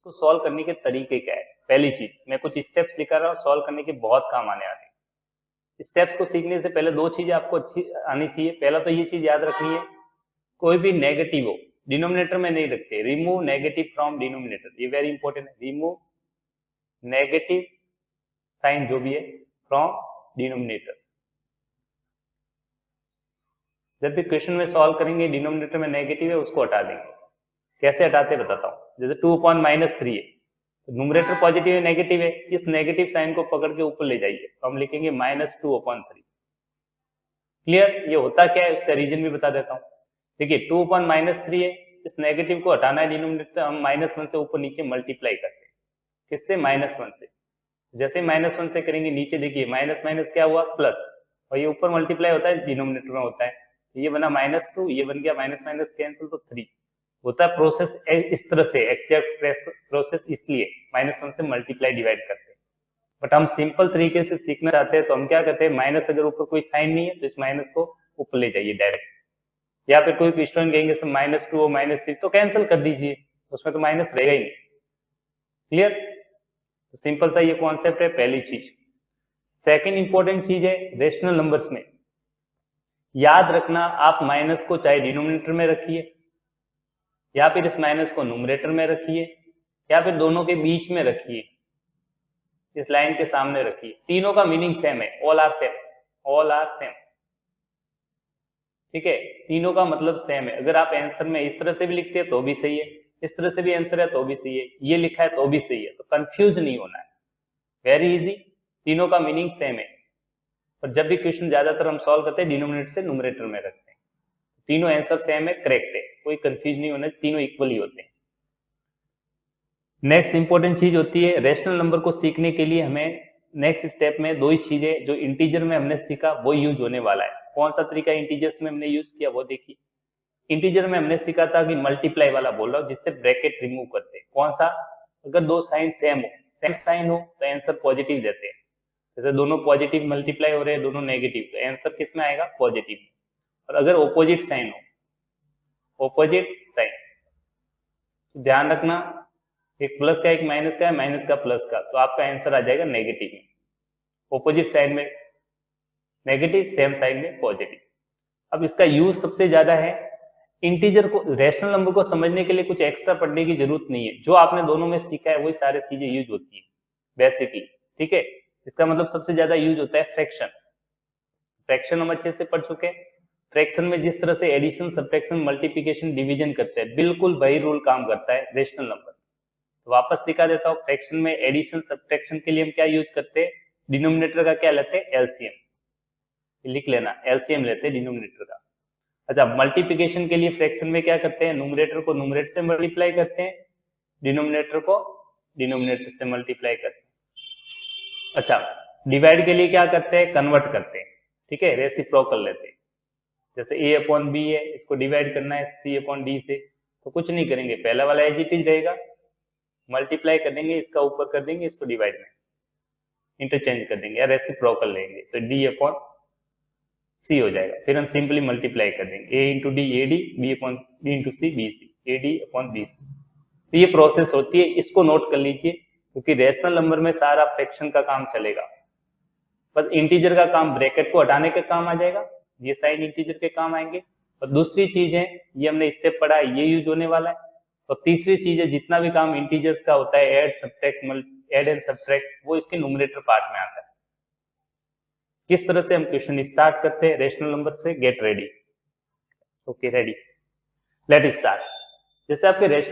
इसको सॉल्व करने के तरीके क्या है। पहली चीज मैं कुछ स्टेप्स लिखा रहा हूँ, सॉल्व करने के बहुत काम आने वाले हैं। स्टेप्स को सीखने से पहले दो चीजें आपको अच्छी आनी चाहिए। पहला तो ये चीज याद रखनी है, कोई भी नेगेटिव हो डिनोमिनेटर में नहीं रखते, रिमूव नेगेटिव फ्रॉम डिनोमिनेटर, ये वेरी इंपॉर्टेंट है। रिमूव नेगेटिव साइन जो भी है फ्रॉम डिनोमिनेटर। जब भी क्वेश्चन में सॉल्व करेंगे डिनोमिनेटर में नेगेटिव है उसको हटा देंगे। कैसे हटाते बताता हूँ। जैसे 2/-3 है तो न्यूमरेटर पॉजिटिव है नेगेटिव है, इस नेगेटिव साइन को पकड़ के ऊपर ले जाइए तो हम लिखेंगे -2/3। क्लियर। ये होता क्या है उसका रीजन भी बता देता हूँ। देखिए 2/-3 है, इस नेगेटिव को हटाना है डिनोमिनेटर, हम -1 से ऊपर नीचे मल्टीप्लाई करते हैं। किससे? -1 से। जैसे -1 से करेंगे नीचे देखिए माइनस माइनस क्या हुआ प्लस, और ये ऊपर मल्टीप्लाई होता है डिनोमिनेटर में होता है, ये बना -2, ये बन गया माइनस माइनस कैंसिल तो 3 होता है। प्रोसेस इस तरह से एग्जैक्ट प्रोसेस इसलिए -1 से मल्टीप्लाई डिवाइड करते हैं। बट हम सिंपल तरीके से सीखना चाहते हैं तो हम क्या करते हैं, माइनस अगर ऊपर कोई साइन नहीं है तो इस माइनस को ऊपर ले जाइए डायरेक्ट, या फिर कोई स्टूडेंट कहेंगे सर -2 और -3 तो कैंसिल कर दीजिए, उसमें तो माइनस रहेगा ही नहीं। क्लियर। तो सिंपल सा ये कॉन्सेप्ट है पहली चीज। सेकंड इंपॉर्टेंट चीज है रेशनल नंबर्स में याद रखना, आप माइनस को चाहे डिनोमिनेटर में रखिए या फिर इस माइनस को न्यूमरेटर में रखिए या फिर दोनों के बीच में रखिए, इस लाइन के सामने रखिए, तीनों का मीनिंग सेम है, all are same, all are same. ठीक है, तीनों का मतलब सेम है। अगर आप आंसर में इस तरह से भी लिखते हैं तो भी सही है, इस तरह से भी आंसर है तो भी सही है, ये लिखा है तो भी सही है, तो कंफ्यूज नहीं होना है। वेरी इजी, तीनों का मीनिंग सेम है। और जब भी क्वेश्चन ज्यादातर हम सॉल्व करते हैं डिनोमिनेटर से न्यूमरेटर में रखते हैं, तीनों आंसर सेम है, करेक्ट है, कोई कंफ्यूज नहीं होना, तीनों इक्वल ही होते हैं। नेक्स्ट इंपॉर्टेंट चीज होती है रेशनल नंबर को सीखने के लिए हमें नेक्स्ट स्टेप में दो ही चीजें जो इंटीजर में हमने सीखा वो यूज होने वाला है। कौन सा तरीका इंटीजर्स में हमने यूज किया वो देखिए। इंटीजर में हमने सीखा था कि मल्टीप्लाई वाला बोल रहा हूं जिससे ब्रैकेट रिमूव करते हैं। कौन सा? अगर दो साइन सेम हो, सेम साइन हो तो आंसर पॉजिटिव देते हैं। जैसे दोनों पॉजिटिव मल्टीप्लाई हो रहे हैं, दोनों नेगेटिव, तो आंसर किस में आएगा? पॉजिटिव में। और अगर ऑपोजिट साइन हो, ऑपोजिट साइन, तो ध्यान रखना एक प्लस का एक माइनस का है, माइनस का प्लस का, तो आपका आंसर आ जाएगा नेगेटिव में। ऑपोजिट साइड में नेगेटिव, सेम साइड में पॉजिटिव। अब इसका यूज सबसे ज्यादा है इंटीजर को, रेशनल नंबर को समझने के लिए कुछ एक्स्ट्रा पढ़ने की जरूरत नहीं है, जो आपने दोनों में सीखा है वही सारी चीजें यूज होती है बेसिकली। ठीक है, इसका मतलब सबसे ज्यादा यूज होता है फ्रैक्शन। फ्रैक्शन हम अच्छे से पढ़ चुके हैं। फ्रैक्शन में जिस तरह से एडिशन, सब्ट्रैक्शन, मल्टीप्लिकेशन, डिवीजन करते हैं, बिल्कुल वही रूल काम करता है रेशनल नंबर। तो वापस दिखा देता हूँ, फ्रैक्शन में एडिशन सब्ट्रैक्शन के लिए हम क्या यूज करते हैं? डिनोमिनेटर का क्या लेते हैं? एलसीएम। लिख लेना, एलसीएम लेते हैं डिनोमिनेटर का। अच्छा, मल्टीप्लिकेशन के लिए फ्रैक्शन में क्या करते हैं? न्यूमरेटर को न्यूमरेटर से मल्टीप्लाई करते हैं, डिनोमिनेटर को डिनोमिनेटर से मल्टीप्लाई करते हैं। अच्छा, डिवाइड के लिए क्या करते हैं? कन्वर्ट करते हैं। ठीक है, रेसिप्रोकल लेते हैं। जैसे a/b है, इसको डिवाइड करना है c/d से, तो कुछ नहीं करेंगे, पहला वाला एज इट इज रहेगा, मल्टीप्लाई कर देंगे, इसका ऊपर कर देंगे, इसको डिवाइड में इंटरचेंज कर देंगे या रेसिप्रोकल लेंगे तो d/c हो जाएगा। फिर हम सिंपली मल्टीप्लाई कर देंगे, a into D A D, b into C B C, ad/bc। तो ये प्रोसेस होती है, इसको नोट कर लीजिए क्योंकि रेशनल नंबर में सारा फ्रैक्शन का काम चलेगा, बस इंटीजर का काम ब्रैकेट को हटाने का काम आ जाएगा, ये साइन इंटीजर के काम आएंगे। और दूसरी चीज है, ये हमने स्टेप पढ़ा है, ये यूज होने वाला है। और तीसरी चीज है, जितना भी काम इंटीजर्स का होता है, ऐड एंड सब्ट्रैक्ट, वो इसके न्यूमरेटर पार्ट में आता है। किस तरह से हम क्वेश्चन स्टार्ट करते हैं रेशनल नंबर से? Get ready. Okay, ready, let start. जैसे आपके रेशनल